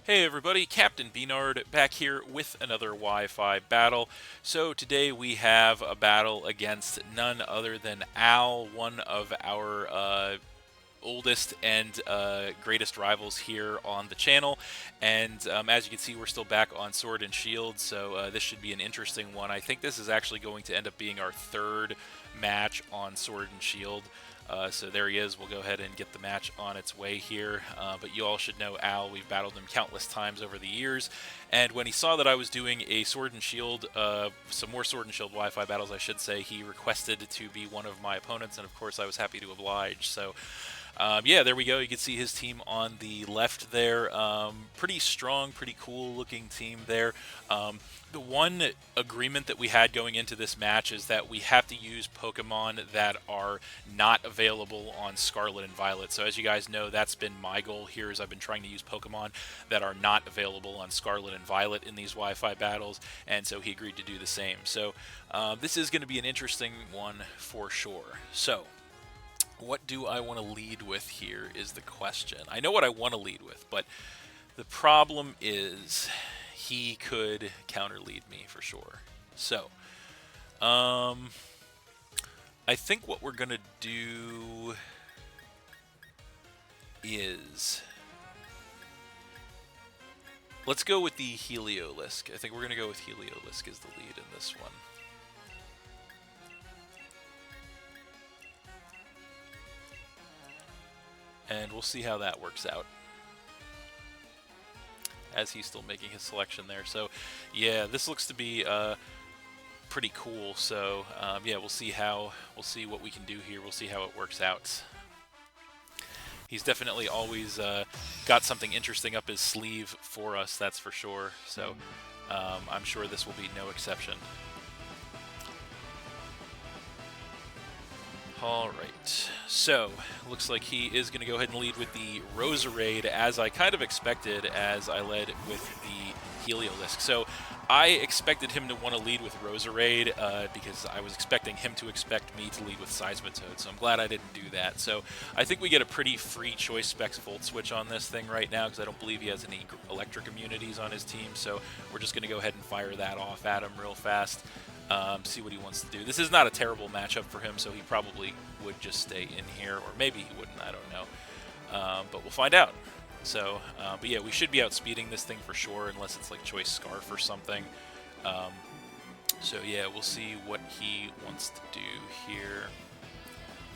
Hey everybody, Captain B-Nard back here with another Wi-Fi battle. So today we have a battle against none other than Al, one of our oldest and greatest rivals here on the channel. And as you can see, we're still back on Sword and Shield, so this should be an interesting one. I think this is actually going to end up being our third match on Sword and Shield. So there he is. We'll go ahead and get the match on its way here. But you all should know Al. We've battled him countless times over the years. And when he saw that I was doing a Sword and Shield, some more Sword and Shield Wi-Fi battles, I should say, he requested to be one of my opponents. And of course, I was happy to oblige. So yeah, there we go. You can see his team on the left there. Pretty strong, pretty cool looking team there. The one agreement that we had going into this match is that we have to use Pokemon that are not available on Scarlet and Violet. So as you guys know, that's been my goal here, is I've been trying to use Pokemon that are not available on Scarlet and Violet in these Wi-Fi battles, and so he agreed to do the same. So this is going to be an interesting one for sure. So what do I want to lead with here is the question. I know what I want to lead with, but the problem is he could counter lead me for sure. So, I think what we're going to do is let's go with the Heliolisk. I think we're going to go with Heliolisk as the lead in this one. And we'll see how that works out, as he's still making his selection there. So yeah, this looks to be pretty cool. So yeah, we'll see what we can do here. We'll see how it works out. He's definitely always got something interesting up his sleeve for us, that's for sure. So I'm sure this will be no exception. Alright, so looks like he is going to go ahead and lead with the Roserade, as I kind of expected as I led with the Heliolisk. So I expected him to want to lead with Roserade because I was expecting him to expect me to lead with Seismitoad, so I'm glad I didn't do that. So I think we get a pretty free choice specs Volt Switch on this thing right now, because I don't believe he has any electric immunities on his team, so we're just going to go ahead and fire that off at him real fast. See what he wants to do. This is not a terrible matchup for him, so he probably would just stay in here, or maybe he wouldn't, I don't know. But we'll find out. So, but yeah, we should be outspeeding this thing for sure, unless it's like Choice Scarf or something. So yeah, we'll see what he wants to do here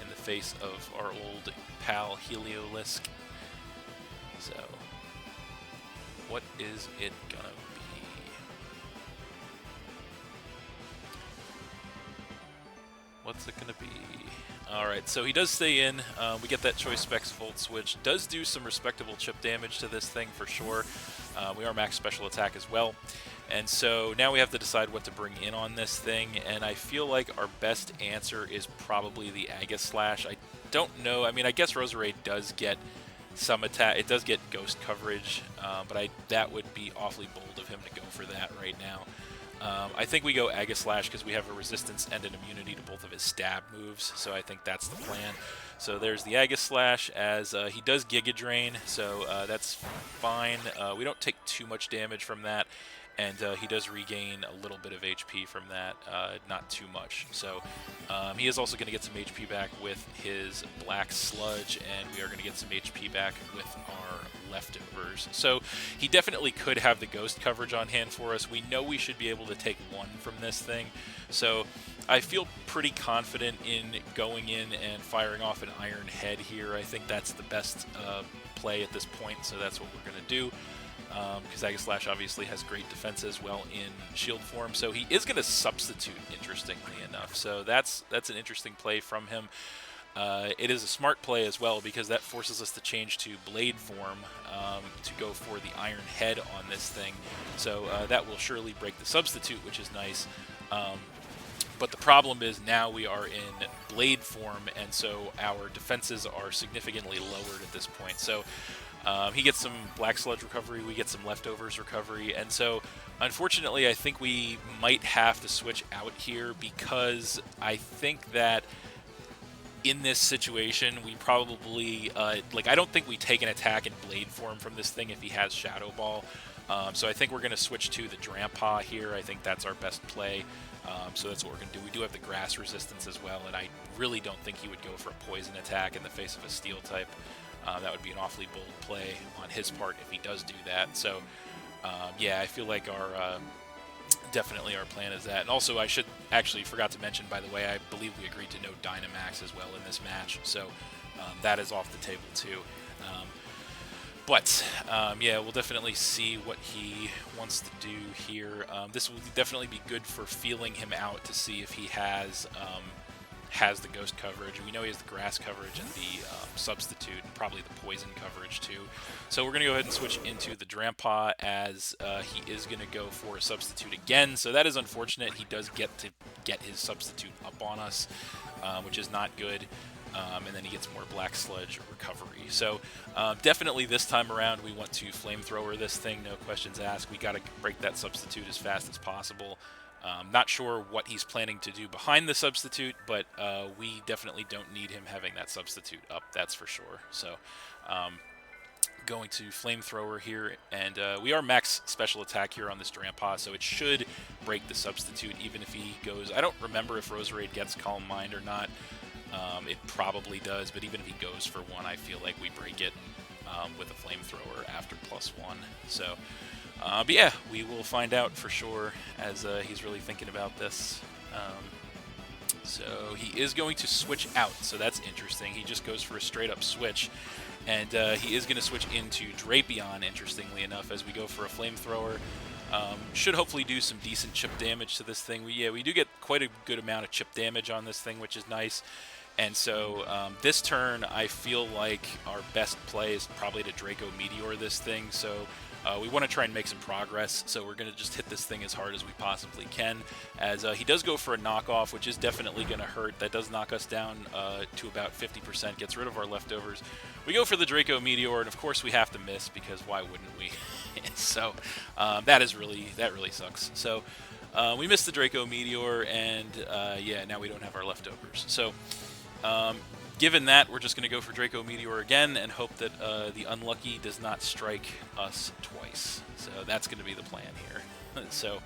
in the face of our old pal Heliolisk. So, what is it gonna be? What's it going to be? Alright, so he does stay in. We get that Choice Specs Volt Switch. Does do some respectable chip damage to this thing for sure. We are max special attack as well. And so now we have to decide what to bring in on this thing. And I feel like our best answer is probably the Aegislash. I don't know. I mean, I guess Roserade does get some attack. It does get ghost coverage. But that would be awfully bold of him to go for that right now. I think we go Aegislash because we have a resistance and an immunity to both of his stab moves, so I think that's the plan. So there's the Aegislash, as he does Giga Drain, so that's fine. We don't take too much damage from that, and he does regain a little bit of HP from that, not too much. So he is also going to get some HP back with his Black Sludge, and we are going to get some HP back with our leftovers. So he definitely could have the ghost coverage on hand for us. We know we should be able to take one from this thing. So I feel pretty confident in going in and firing off an Iron Head here. I think that's the best play at this point, so that's what we're going to do. Because Aegislash obviously has great defense as well in shield form, so he is going to substitute, interestingly enough. So that's an interesting play from him. It is a smart play as well, because that forces us to change to Blade form to go for the Iron Head on this thing. So that will surely break the substitute, which is nice. But the problem is now we are in Blade form, and so our defenses are significantly lowered at this point. So he gets some Black Sludge recovery, we get some Leftovers recovery, and so unfortunately I think we might have to switch out here, because I think that in this situation, we probably, like, I don't think we take an attack in Blade form from this thing if he has Shadow Ball. So I think we're going to switch to the Drampa here. I think that's our best play. So that's what we're going to do. We do have the Grass resistance as well, and I really don't think he would go for a Poison attack in the face of a Steel type. That would be an awfully bold play on his part if he does do that. So, yeah, I feel like our... definitely our plan is that. And also, I should actually forgot to mention, by the way, I believe we agreed to no Dynamax as well in this match, so that is off the table too. Yeah, we'll definitely see what he wants to do here. This will definitely be good for feeling him out to see if he has the Ghost coverage. We know he has the Grass coverage and the Substitute, and probably the Poison coverage too. So we're going to go ahead and switch into the Drampa as he is going to go for a Substitute again. So that is unfortunate. He does get his Substitute up on us, which is not good. And then he gets more Black Sludge recovery. So definitely this time around we want to Flamethrower this thing, no questions asked. We got to break that Substitute as fast as possible. Not sure what he's planning to do behind the Substitute, but we definitely don't need him having that Substitute up, that's for sure. So going to Flamethrower here, and we are max special attack here on this Drampa, so it should break the Substitute even if he goes... I don't remember if Roserade gets Calm Mind or not. It probably does, but even if he goes for one, I feel like we break it with a Flamethrower after +1. So... but yeah, we will find out for sure as he's really thinking about this. So he is going to switch out, so that's interesting. He just goes for a straight-up switch, and he is going to switch into Drapion, interestingly enough, as we go for a Flamethrower. Should hopefully do some decent chip damage to this thing. We do get quite a good amount of chip damage on this thing, which is nice. And so this turn, I feel like our best play is probably to Draco Meteor this thing. So we want to try and make some progress. So we're going to just hit this thing as hard as we possibly can. As he does go for a knockoff, which is definitely going to hurt. That does knock us down to about 50%, gets rid of our leftovers. We go for the Draco Meteor, and of course we have to miss, because why wouldn't we? So that really sucks. So we missed the Draco Meteor, and yeah, now we don't have our leftovers. So given that, we're just going to go for Draco Meteor again and hope that the Unlucky does not strike us twice. So that's going to be the plan here. So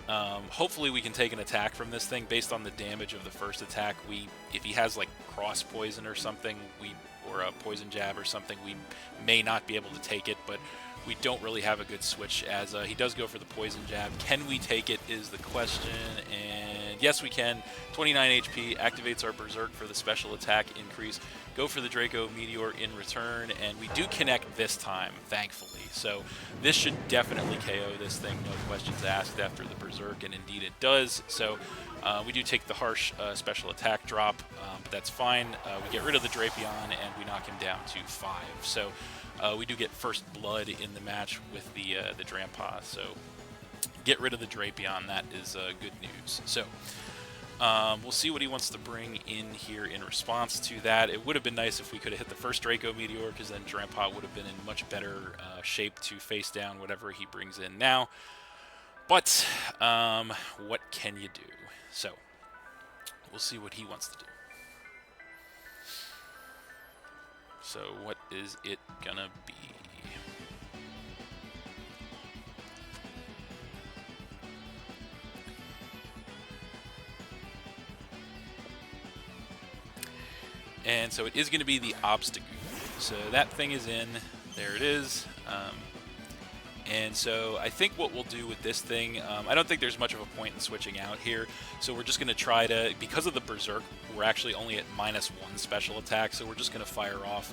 hopefully we can take an attack from this thing based on the damage of the first attack. If he has like Cross Poison or something, or a Poison Jab or something, we may not be able to take it, but we don't really have a good switch as he does go for the Poison Jab. Can we take it is the question, and yes we can. 29 HP, activates our Berserk for the special attack increase. Go for the Draco Meteor in return, and we do connect this time, thankfully. So this should definitely KO this thing, no questions asked after the Berserk, and indeed it does. So we do take the harsh special attack drop, but that's fine. We get rid of the Drapion, and we knock him down to 5. So we do get first blood in the match with the Drampa, so get rid of the Drapion. That is good news. So we'll see what he wants to bring in here in response to that. It would have been nice if we could have hit the first Draco Meteor, because then Drampa would have been in much better shape to face down whatever he brings in now. But what can you do? So we'll see what he wants to do. So what is it gonna be? And so it is going to be the Obstagoon. So that thing is in. There it is. And so I think what we'll do with this thing, I don't think there's much of a point in switching out here. So we're just going to try to, because of the Berserk, we're actually only at -1 special attack. So we're just going to fire off.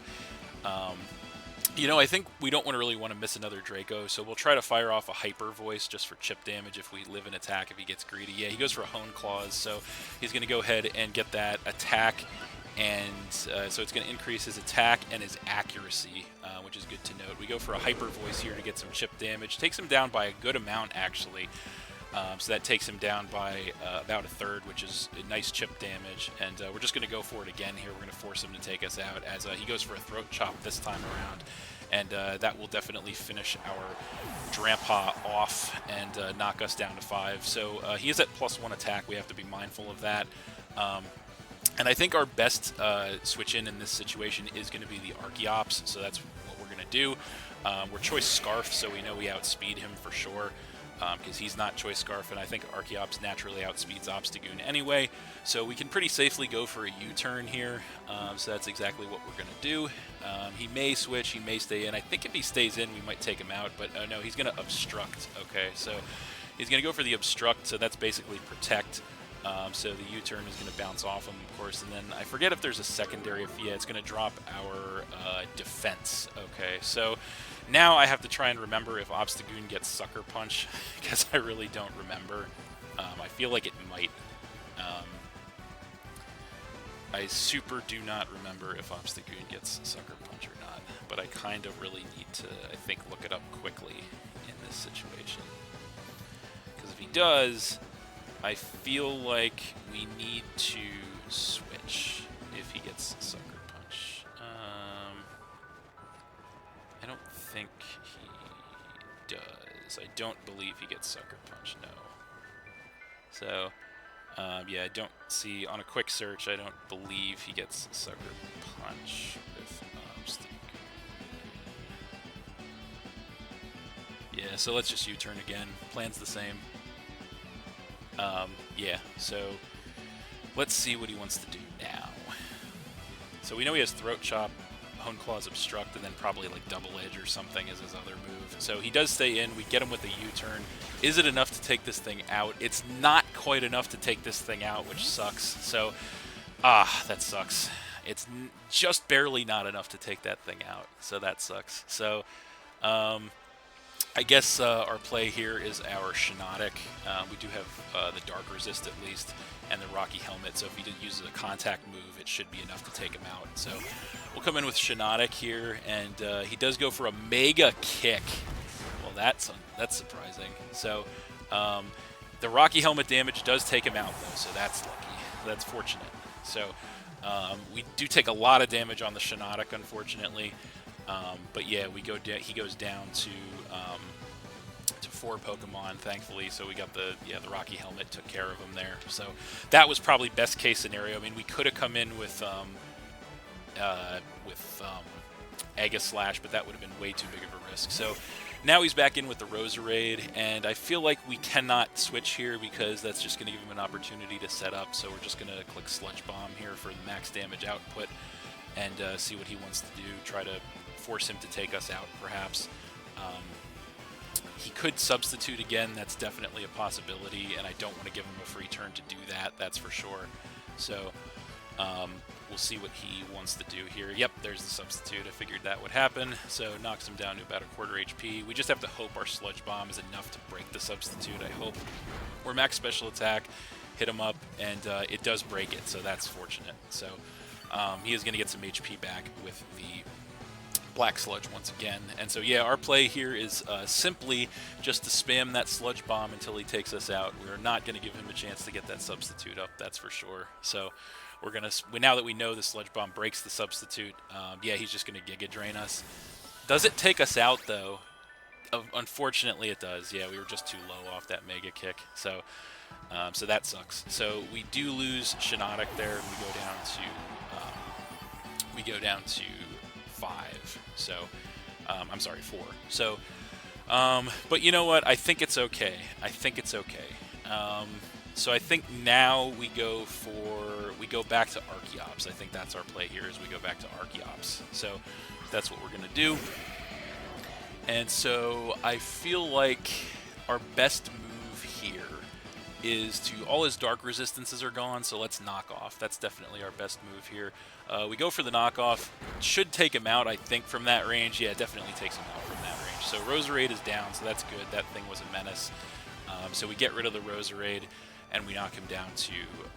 You know, I think we don't really want to miss another Draco. So we'll try to fire off a Hyper Voice just for chip damage if we live an attack, if he gets greedy. Yeah, he goes for a Hone Claws. So he's going to go ahead and get that attack. And so it's going to increase his attack and his accuracy, which is good to note. We go for a Hyper Voice here to get some chip damage. Takes him down by a good amount, actually. So that takes him down by about 1/3, which is a nice chip damage. And we're just going to go for it again here. We're going to force him to take us out as he goes for a Throat Chop this time around. And that will definitely finish our Drampa off and knock us down to 5. So he is at +1 attack. We have to be mindful of that. And I think our best switch in this situation is going to be the Archeops, so that's what we're going to do. We're Choice Scarf, so we know we outspeed him for sure, because he's not Choice Scarf, and I think Archeops naturally outspeeds Obstagoon anyway, so we can pretty safely go for a U-turn here, so that's exactly what we're going to do. He may switch, he may stay in. I think if he stays in, we might take him out, but no, he's going to Obstruct. Okay, so he's going to go for the Obstruct, so that's basically Protect. So the U-turn is going to bounce off him, of course, and then I forget if there's a secondary. Yeah, it's going to drop our defense. Okay, so now I have to try and remember if Obstagoon gets Sucker Punch, because I really don't remember. I feel like it might. I super do not remember if Obstagoon gets Sucker Punch or not, but I kind of really need to, I think, look it up quickly in this situation. Because if he does, I feel like we need to switch if he gets Sucker Punch. I don't think he does. I don't believe he gets Sucker Punch, no. So, yeah, I don't see, on a quick search, I don't believe he gets Sucker Punch with Obstagoon. Yeah, so let's just U-turn again. Plan's the same. Yeah, so let's see what he wants to do now. So we know he has Throat Chop, Hone Claws Obstruct, and then probably like Double Edge or something is his other move. So he does stay in. We get him with a U-turn. Is it enough to take this thing out? It's not quite enough to take this thing out, which sucks. So, that sucks. It's just barely not enough to take that thing out. So that sucks. So, I guess our play here is our Shiinotic. We do have the Dark Resist at least, and the Rocky Helmet, so if he uses a contact move, it should be enough to take him out. So we'll come in with Shiinotic here, and he does go for a Mega Kick. Well, that's surprising. So the Rocky Helmet damage does take him out, though, so that's lucky. That's fortunate. So we do take a lot of damage on the Shiinotic, unfortunately. But yeah, he goes down to 4 Pokemon, thankfully. So we got the Rocky Helmet took care of him there. So that was probably best case scenario. I mean, we could have come in with Aegislash, but that would have been way too big of a risk. So now he's back in with the Roserade, and I feel like we cannot switch here because that's just going to give him an opportunity to set up. So we're just going to click Sludge Bomb here for the max damage output and see what he wants to do. Try to force him to take us out, perhaps. He could substitute again. That's definitely a possibility, and I don't want to give him a free turn to do that. That's for sure. So we'll see what he wants to do here. Yep, there's the substitute. I figured that would happen. So knocks him down to about a quarter HP. We just have to hope our Sludge Bomb is enough to break the substitute. I hope. We're max special attack, hit him up, and it does break it, so that's fortunate. So he is going to get some HP back with the Black Sludge once again. And so yeah, our play here is simply just to spam that Sludge Bomb until he takes us out. We're not going to give him a chance to get that substitute up, that's for sure. So we're going to, now that we know the Sludge Bomb breaks the substitute, yeah, he's just going to Giga Drain us. Does it take us out, though? Unfortunately, it does. Yeah, we were just too low off that Mega Kick. So so that sucks. So we do lose Shiinotic there, and we go down to 5. So I'm sorry, 4. So but you know what? I think it's okay. So I think now we go back to Archeops. I think that's our play here, is we go back to Archeops. So that's what we're going to do. And so I feel like our best move here is to, all his dark resistances are gone, so let's knock off. That's definitely our best move here. We go for the knockoff. Should take him out, I think, from that range. Yeah, it definitely takes him out from that range. So Roserade is down, so that's good. That thing was a menace. So we get rid of the Roserade, and we knock him down to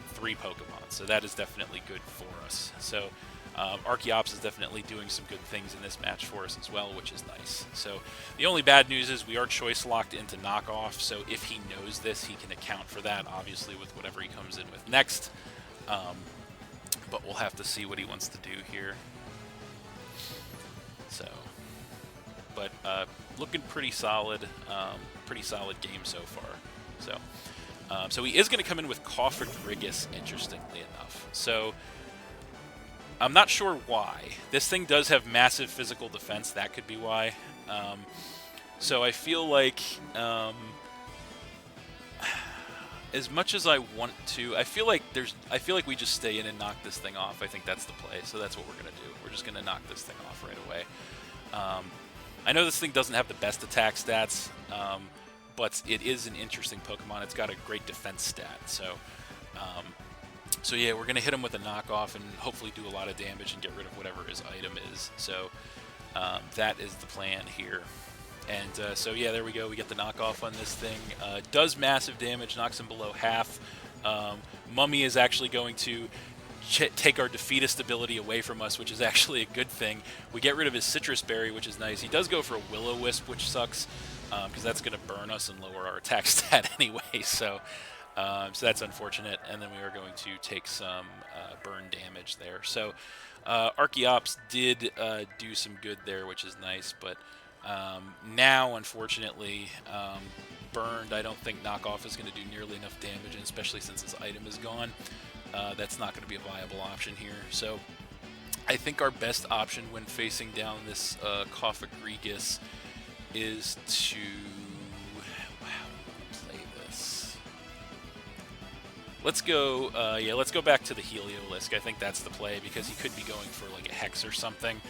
3 Pokemon. So that is definitely good for us. So Archeops is definitely doing some good things in this match for us as well, which is nice. So the only bad news is we are choice locked into knockoff, so if he knows this, he can account for that, obviously, with whatever he comes in with next. But we'll have to see what he wants to do here. So, but looking pretty solid game so far. So So he is going to come in with Cofagrigus, interestingly enough. So I'm not sure why. This thing does have massive physical defense. That could be why. So I feel like, as much as I want to, I feel like we just stay in and knock this thing off. I think that's the play. So that's what we're going to do. We're just going to knock this thing off right away. I know this thing doesn't have the best attack stats, but it is an interesting Pokemon. It's got a great defense stat. So yeah, we're going to hit him with a knockoff and hopefully do a lot of damage and get rid of whatever his item is. So that is the plan here. And so yeah, there we go. We get the knockoff on this thing. Does massive damage, knocks him below half. Mummy is actually going to take our defeatist ability away from us, which is actually a good thing. We get rid of his Citrus Berry, which is nice. He does go for a Will-O-Wisp, which sucks, because that's going to burn us and lower our attack stat anyway. So that's unfortunate. And then we are going to take some burn damage there. So Archeops did do some good there, which is nice. But now, unfortunately, burned, I don't think knockoff is going to do nearly enough damage, and especially since his item is gone. That's not going to be a viable option here. So I think our best option when facing down this Cofagrigus is to play this. Let's go. Yeah, let's go back to the Heliolisk. I think that's the play because he could be going for like a Hex or something.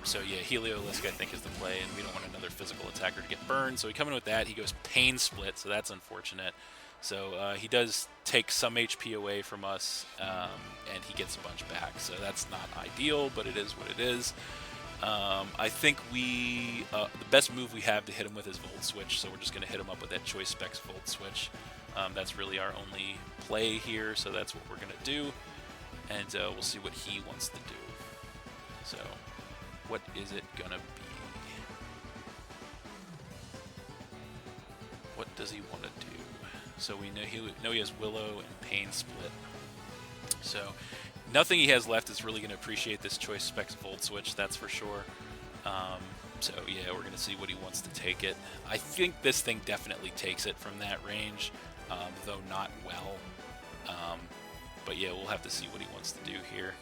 So yeah, Heliolisk I think is the play, and we don't want another physical attacker to get burned. So we come in with that. He goes Pain Split, so that's unfortunate. So he does take some HP away from us, and he gets a bunch back. So that's not ideal, but it is what it is. I think the best move we have to hit him with is Volt Switch, so we're just going to hit him up with that Choice Specs Volt Switch. That's really our only play here, so that's what we're going to do. And we'll see what he wants to do. So what is it going to be? What does he want to do? So we know he has Willow and Pain Split. So nothing he has left is really going to appreciate this Choice Specs Volt Switch, that's for sure. So yeah, we're going to see what he wants to take it. I think this thing definitely takes it from that range, though not well. But yeah, we'll have to see what he wants to do here.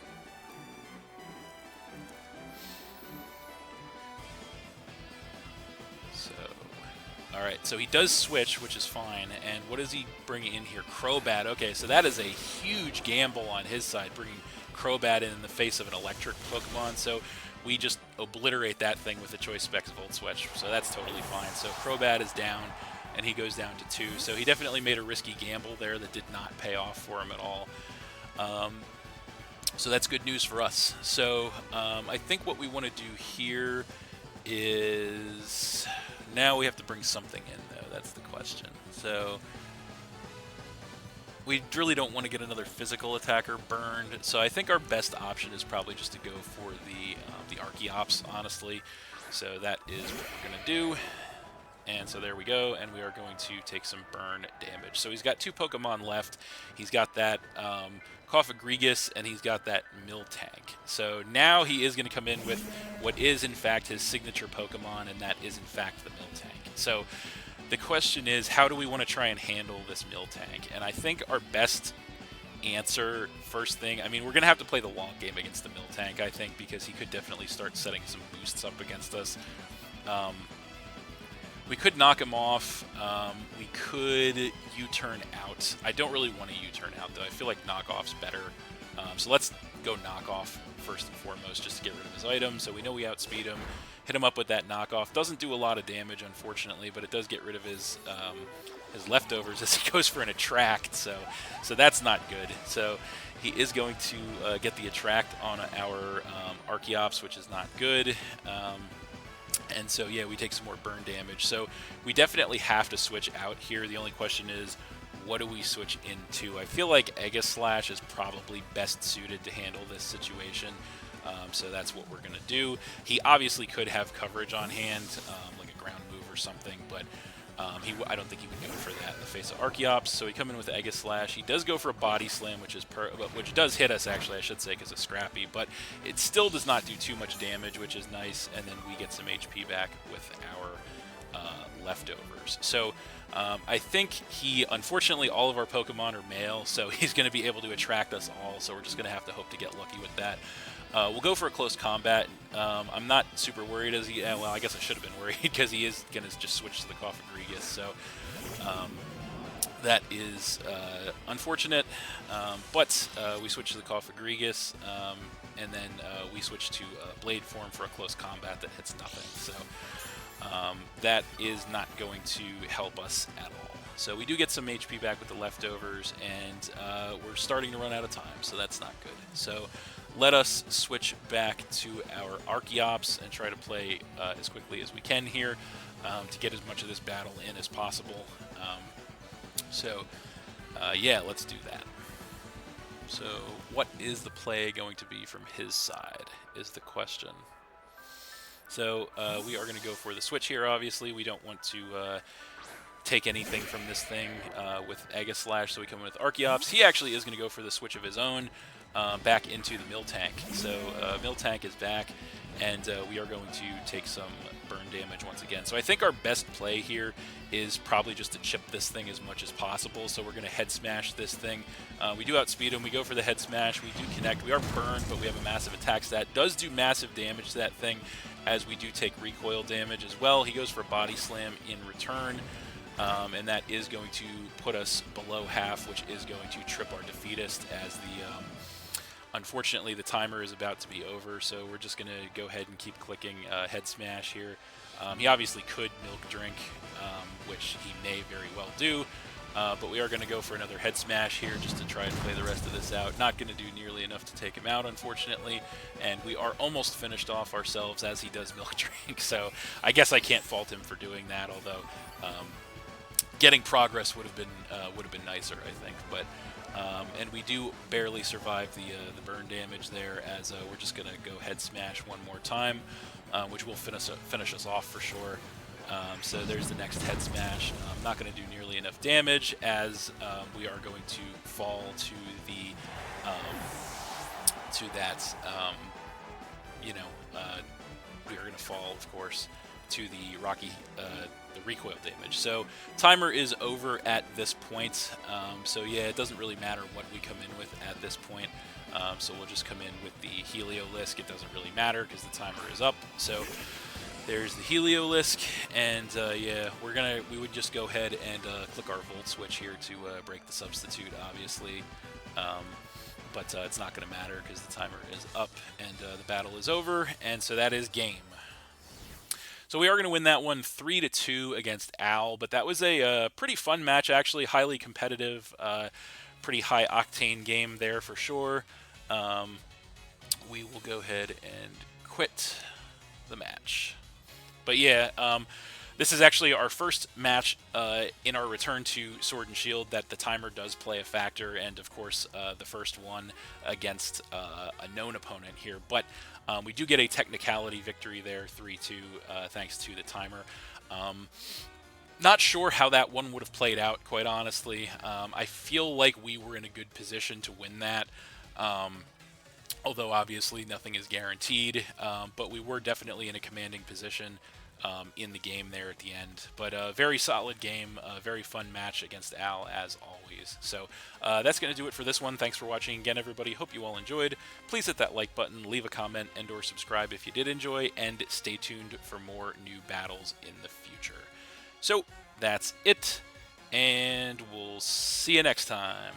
Alright, so he does switch, which is fine, and what does he bring in here? Crobat. Okay, so that is a huge gamble on his side, bringing Crobat in the face of an electric Pokemon, so we just obliterate that thing with the Choice Specs Volt Switch, so that's totally fine. So Crobat is down, and he goes down to 2, so he definitely made a risky gamble there that did not pay off for him at all. So that's good news for us. So I think what we want to do here is... Now we have to bring something in, though. That's the question. So we really don't want to get another physical attacker burned. So I think our best option is probably just to go for the Archeops, honestly. So that is what we're going to do. And so there we go, and we are going to take some burn damage. So he's got 2 Pokemon left. He's got that Cofagrigus, and he's got that Miltank. So now he is going to come in with what is, in fact, his signature Pokemon, and that is, in fact, the Miltank. So the question is, how do we want to try and handle this Miltank? And I think our best answer, first thing, I mean, we're going to have to play the long game against the Miltank, I think, because he could definitely start setting some boosts up against us. We could knock him off. We could U-turn out. I don't really want to U-turn out, though. I feel like knockoff's better. So let's go knockoff first and foremost, just to get rid of his item. So we know we outspeed him. Hit him up with that knockoff. Doesn't do a lot of damage, unfortunately, but it does get rid of his leftovers as he goes for an Attract. So that's not good. So he is going to get the Attract on our Archeops, which is not good. And so, yeah, we take some more burn damage. So we definitely have to switch out here. The only question is, what do we switch into? I feel like Aegislash is probably best suited to handle this situation. So that's what we're going to do. He obviously could have coverage on hand, like a ground move or something, but I don't think he would go for that in the face of Archeops. So we come in with Aegislash. He does go for a Body Slam, which does hit us, actually, I should say, because it's Scrappy, but it still does not do too much damage, which is nice, and then we get some HP back with our leftovers. So I think unfortunately, all of our Pokemon are male, so he's going to be able to attract us all, so we're just going to have to hope to get lucky with that. We'll go for a close combat. I'm not super worried well, I guess I should have been worried because he is going to just switch to the Cofagrigus, so that is unfortunate. But we switch to the Cofagrigus, and then we switch to Blade Form for a close combat that hits nothing, so that is not going to help us at all. So we do get some HP back with the leftovers, and we're starting to run out of time, so that's not good. So let us switch back to our Archeops and try to play as quickly as we can here to get as much of this battle in as possible. Yeah, let's do that. So what is the play going to be from his side is the question. So we are going to go for the switch here, obviously. We don't want to take anything from this thing with Aegislash, so we come in with Archeops. He actually is going to go for the switch of his own back into the Miltank. So Miltank is back, and we are going to take some burn damage once again. So I think our best play here is probably just to chip this thing as much as possible. So we're going to head smash this thing. We do outspeed him. We go for the head smash. We do connect. We are burned, but we have a massive attack stat. Does do massive damage to that thing, as we do take recoil damage as well. He goes for a body slam in return, and that is going to put us below half, which is going to trip our defeatist, as unfortunately the timer is about to be over, so we're just going to go ahead and keep clicking head smash here. He obviously could milk drink, which he may very well do, but we are going to go for another head smash here just to try and play the rest of this out. Not going to do nearly enough to take him out, unfortunately, and we are almost finished off ourselves as he does milk drink, so I guess I can't fault him for doing that, although getting progress would have been nicer, I think. But and we do barely survive the burn damage there, as we're just going to go head smash one more time, which will finish us off for sure. So there's the next head smash. Not going to do nearly enough damage, as we are going to fall to the we are going to fall, of course, to the the recoil damage. So timer is over at this point. So yeah, it doesn't really matter what we come in with at this point. So we'll just come in with the Heliolisk. It doesn't really matter because the timer is up. So there's the Heliolisk, and yeah, we would just go ahead and click our Volt switch here to break the substitute, obviously. But it's not going to matter because the timer is up and the battle is over, and so that is game. So we are going to win that one 3-2 against Al, but that was a pretty fun match, actually, highly competitive, pretty high octane game there for sure. We will go ahead and quit the match. But yeah, this is actually our first match in our return to Sword and Shield that the timer does play a factor, and of course the first one against a known opponent here. But we do get a technicality victory there, 3-2, thanks to the timer. Not sure how that one would have played out, quite honestly. I feel like we were in a good position to win that. Although obviously nothing is guaranteed, but we were definitely in a commanding position in the game there at the end. But a very solid game, a very fun match against Al, as always. So that's going to do it for this one. Thanks for watching again, everybody. Hope you all enjoyed. Please hit that like button, leave a comment, and or subscribe if you did enjoy, and stay tuned for more new battles in the future. So that's it, and we'll see you next time.